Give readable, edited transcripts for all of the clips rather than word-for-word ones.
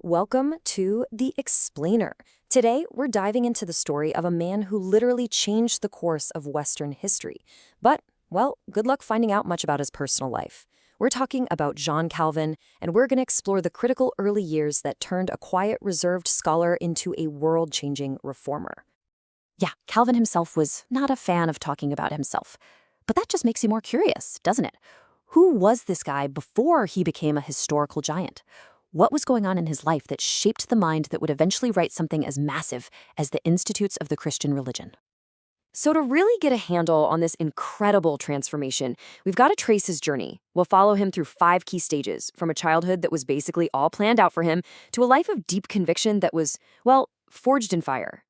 Welcome to The Explainer. Today, we're diving into the story of a man who literally changed the course of Western history. But, well, good luck finding out much about his personal life. We're talking about John Calvin, and we're going to explore the critical early years that turned a quiet, reserved scholar into a world-changing reformer. Yeah, Calvin himself was not a fan of talking about himself. But that just makes you more curious, doesn't it? Who was this guy before he became a historical giant? What was going on in his life that shaped the mind that would eventually write something as massive as the Institutes of the Christian Religion? So to really get a handle on this incredible transformation, we've got to trace his journey. We'll follow him through 5 key stages, from a childhood that was basically all planned out for him to a life of deep conviction that was, well, forged in fire.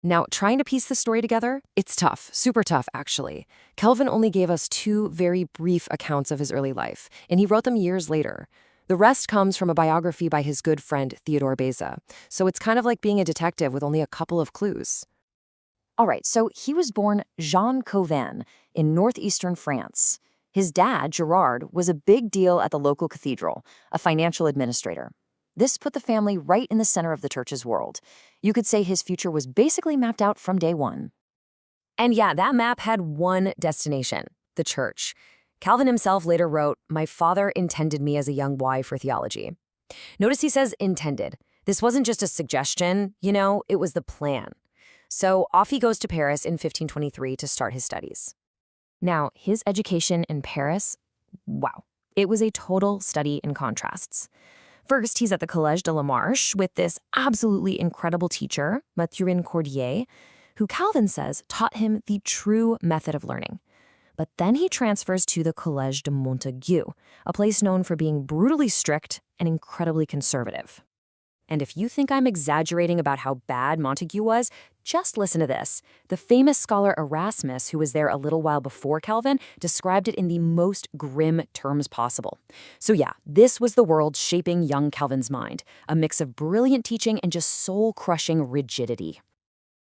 Now, trying to piece the story together, it's tough, super tough, actually. Calvin only gave us 2 very brief accounts of his early life, and he wrote them years later. The rest comes from a biography by his good friend Theodore Beza, so it's kind of like being a detective with only a couple of clues. All right, so he was born Jean Cauvin in northeastern France. His dad, Gerard, was a big deal at the local cathedral, a financial administrator. This put the family right in the center of the church's world. You could say his future was basically mapped out from day one. And yeah, that map had one destination, the church. Calvin himself later wrote, "My father intended me as a young boy for theology." Notice he says intended. This wasn't just a suggestion, it was the plan. So off he goes to Paris in 1523 to start his studies. Now, his education in Paris, wow, it was a total study in contrasts. First, he's at the Collège de la Marche with this absolutely incredible teacher, Mathurin Cordier, who Calvin says taught him the true method of learning. But then he transfers to the Collège de Montaigu, a place known for being brutally strict and incredibly conservative. And if you think I'm exaggerating about how bad Montaigu was, just listen to this. The famous scholar Erasmus, who was there a little while before Calvin, described it in the most grim terms possible. So yeah, this was the world shaping young Calvin's mind, a mix of brilliant teaching and just soul-crushing rigidity.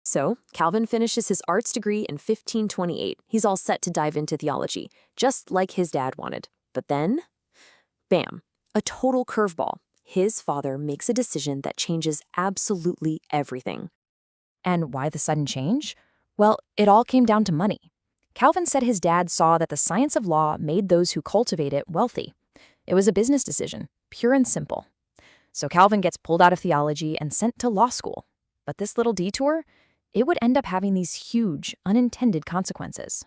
So, Calvin finishes his arts degree in 1528. He's all set to dive into theology, just like his dad wanted. But then, bam, a total curveball. His father makes a decision that changes absolutely everything. And why the sudden change? Well, it all came down to money. Calvin said his dad saw that the science of law made those who cultivate it wealthy. It was a business decision, pure and simple. So Calvin gets pulled out of theology and sent to law school. But this little detour, it would end up having these huge, unintended consequences.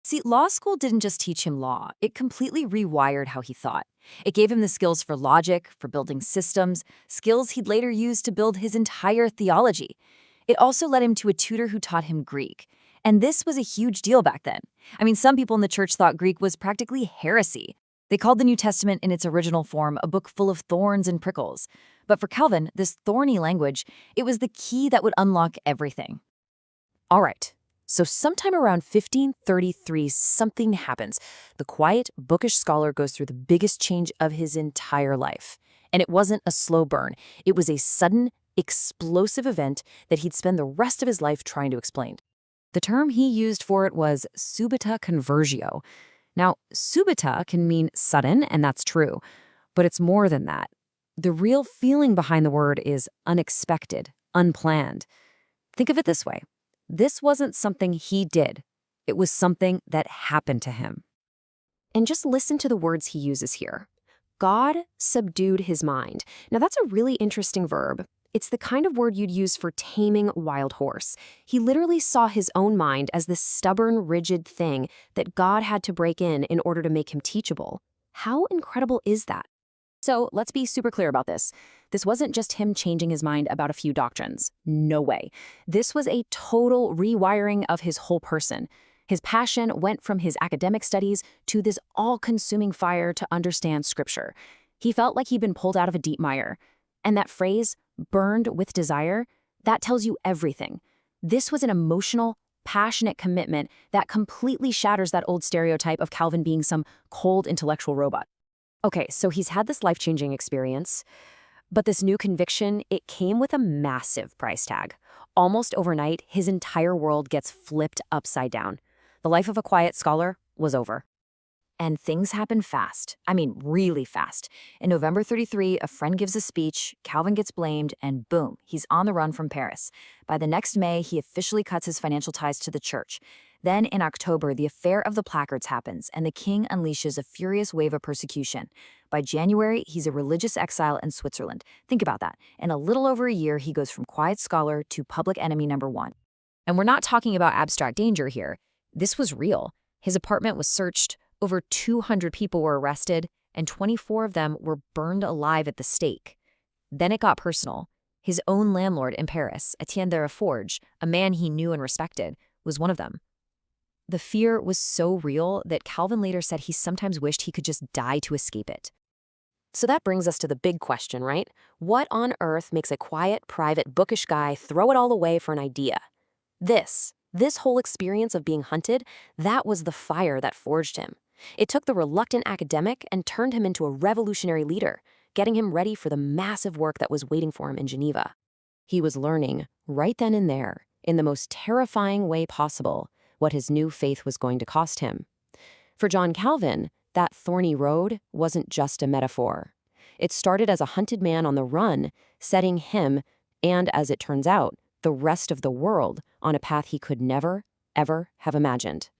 See, law school didn't just teach him law, it completely rewired how he thought. It gave him the skills for logic, for building systems, skills he'd later use to build his entire theology. It also led him to a tutor who taught him Greek. And this was a huge deal back then. I mean, some people in the church thought Greek was practically heresy. They called the New Testament in its original form a book full of thorns and prickles. But for Calvin, this thorny language, it was the key that would unlock everything. All right, so sometime around 1533, something happens. The quiet, bookish scholar goes through the biggest change of his entire life. And it wasn't a slow burn. It was a sudden, explosive event that he'd spend the rest of his life trying to explain. The term he used for it was subita conversio. Now, subita can mean sudden, and that's true, but it's more than that. The real feeling behind the word is unexpected, unplanned. Think of it this way. This wasn't something he did. It was something that happened to him. And just listen to the words he uses here. God subdued his mind. Now, that's a really interesting verb. It's the kind of word you'd use for taming a wild horse. He literally saw his own mind as this stubborn, rigid thing that God had to break in order to make him teachable. How incredible is that? So let's be super clear about this. This wasn't just him changing his mind about a few doctrines. No way. This was a total rewiring of his whole person. His passion went from his academic studies to this all-consuming fire to understand Scripture. He felt like he'd been pulled out of a deep mire. And that phrase, burned with desire, that tells you everything. This was an emotional, passionate commitment that completely shatters that old stereotype of Calvin being some cold intellectual robot. Okay, so he's had this life-changing experience, but this new conviction, it came with a massive price tag. Almost overnight, his entire world gets flipped upside down. The life of a quiet scholar was over. And things happen fast. I mean, really fast. In November 33, a friend gives a speech, Calvin gets blamed, and boom, he's on the run from Paris. By the next May, he officially cuts his financial ties to the church. Then in October, the affair of the placards happens, and the king unleashes a furious wave of persecution. By January, he's a religious exile in Switzerland. Think about that. In a little over a year, he goes from quiet scholar to public enemy number one. And we're not talking about abstract danger here. This was real. His apartment was searched. Over 200 people were arrested, and 24 of them were burned alive at the stake. Then it got personal. His own landlord in Paris, Etienne de Laforge, a man he knew and respected, was one of them. The fear was so real that Calvin later said he sometimes wished he could just die to escape it. So that brings us to the big question, right? What on earth makes a quiet, private, bookish guy throw it all away for an idea? This whole experience of being hunted, that was the fire that forged him. It took the reluctant academic and turned him into a revolutionary leader, getting him ready for the massive work that was waiting for him in Geneva. He was learning, right then and there, in the most terrifying way possible, what his new faith was going to cost him. For John Calvin, that thorny road wasn't just a metaphor. It started as a hunted man on the run, setting him, and as it turns out, the rest of the world on a path he could never, ever have imagined.